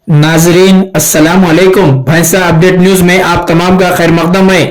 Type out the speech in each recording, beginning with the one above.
नाजरीन अस्सलाम वालेकुम। भैंसा अपडेट न्यूज़ में आप तमाम का खैर मकदम है।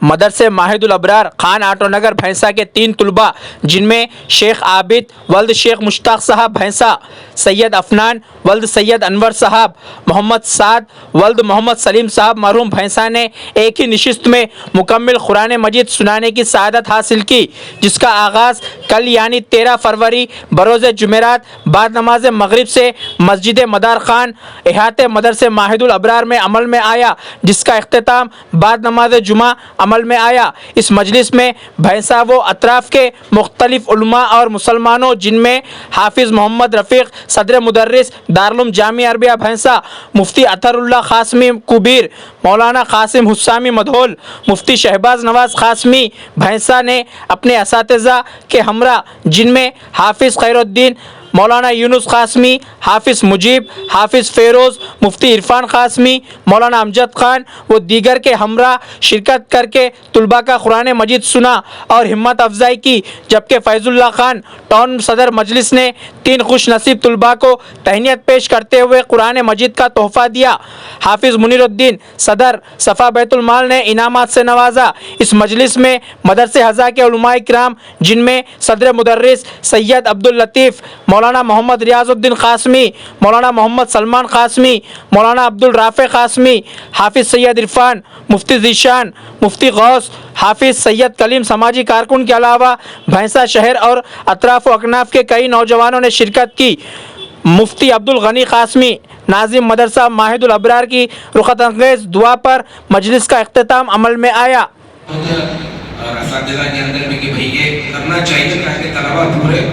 मदरसे माहिदुल अबरार खान आटो नगर भैंसा के 3 तुलबा जिनमें शेख आबिद वल्द शेख मुश्ताक साहब भैंसा, सैयद अफनान वल्द सैयद अनवर साहब, मोहम्मद साद वल्द मोहम्मद सलीम साहब मरहूम भैंसा ने एक ही नशिस्त में मुकम्मल कुरान मजीद सुनाने की सआदत हासिल की, जिसका आगाज़ कल यानी 13 फरवरी बरोज़ जुमेरात बाद नमाज मगरिब से मस्जिद मदार खान इहाते मदरसे माहिदुल अबरार में अमल में आया, जिसका इख्तिताम बाद नमाज जुमा अमल में आया। इस मजलिस में भैंसा व अतराफ़ के मुख्तलिफ उलमा और मुसलमानों जिनमें हाफिज़ मोहम्मद रफ़ीक सदर मुदर्रिस दारुल जामिया अरबिया भैंसा, मुफ्ती अतरुल्लाह क़ासमी कुबीर, मौलाना क़ासिम हुस्सामी मधोल, मुफ्ती शहबाज नवाज क़ासमी भैंसा ने अपने असातिज़ा के हमरा जिनमें हाफिज़ खैरुद्दीन मौलाना यूनुस क़ासमी, हाफिज़ मुजीब, हाफिज़ फ़ेरोज़, मुफ्ती इरफान क़ासमी, मौलाना अमजद ख़ान व दीगर के हमरा शिरकत करके तुलबा का कुरान मजीद सुना और हिम्मत अफजाई की, जबकि फ़ैज़ुल्लाह ख़ान टाउन सदर मजलिस ने 3 खुश नसीब तुलबा को तहनीत पेश करते हुए कुरान मजीद का तोहफ़ा दिया। हाफिज़ मुनीरुद्दीन सदर सफ़ा बैतुल माल ने इनामात से नवाजा। इस मजलिस में मदरसे हज़ा के उलमाए किराम जिनमें सदर मुदर्रिस सैयद अब्दुल लतीफ़, मौलाना मोहम्मद रियाजुद्दीन क़ासमी, मौलाना मोहम्मद सलमान क़ासमी, मौलाना अब्दुल राफ़े क़ासमी, हाफिज़ सैयद इरफान, मुफ्ती ज़ीशान, मुफ्ती गौस, हाफिज़ सैयद कलीम समाजी कारकुन के अलावा भैंसा शहर और अतराफ़ व अकनाफ़ के कई नौजवानों ने शिरकत की। मुफ्ती अब्दुल गनी क़ासमी नाजिम मदरसा माहिदुल अबरार की रुख़त अंगेज़ दुआ पर मजलिस का इख्तिताम अमल में आया। और असातिज़ा के अंदर भी कि भाई ये करना चाहिए ताकि तलबा पूरे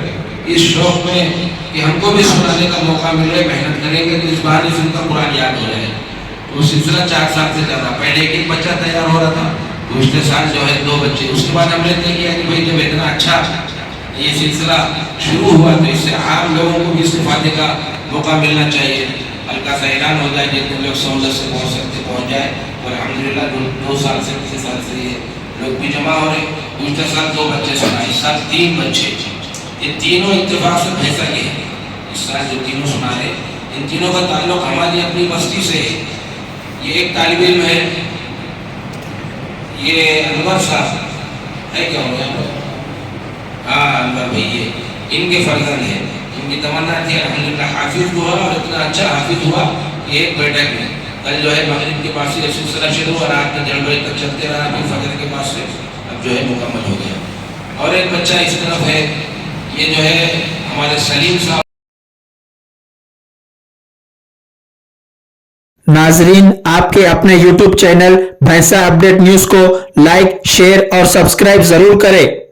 इस शौक़ में कि हमको भी सुनाने का मौका मिल रहा है, मेहनत करेंगे तो इस बार इस उनका कुरान याद हो जाए। तो सिलसिला 4 साल से चल रहा। पहले एक बच्चा तैयार हो रहा था, दूसरे साल जो है 2 बच्चे। उसके बाद हमने तय किया कि भाई जब इतना अच्छा ये सिलसिला शुरू हुआ तो इससे आम लोगों को भी इस्तेफादे का मौका मिलना चाहिए। हल्का सा ऐलान हो जाए, जितने लोग सहूलत से पहुँच सकते पहुँच जाए। और अल्हम्दुलिल्लाह 2 साल से 3 साल से ये लोग भी जमा हो रहे। दूसरे साल 2 बच्चे सुना, इस साल 3 बच्चे। ये तीनों इत्तेफाक से भैंसा के हैं। इस साल जो तीनों सुना रहे, इन तीनों का ताल्लुक हमारी अपनी बस्ती से है। ये एक तालिब इल्म है, ये अनवर साहब है, क्या हो गया? हाँ अनवर भाई, ये इनके फर्जंद है। इनकी तमन्ना थी अल्हम्दुलिल्लाह हाफिज हुआ और इतना अच्छा हाफिज हुआ कि एक बैठक में कल जो है मगरिब के पास से सिलसिला शुरू हुआ, रात में 1:30 बजे तक चलते रहा, फिर फजर के पास से अब जो है मुकम्मल हो गया। और एक बच्चा इस तरफ है, ये जो है हमारे सलीम साहब। नाजरीन आपके अपने YouTube चैनल भैंसा अपडेट न्यूज़ को लाइक, शेयर और सब्सक्राइब ज़रूर करें।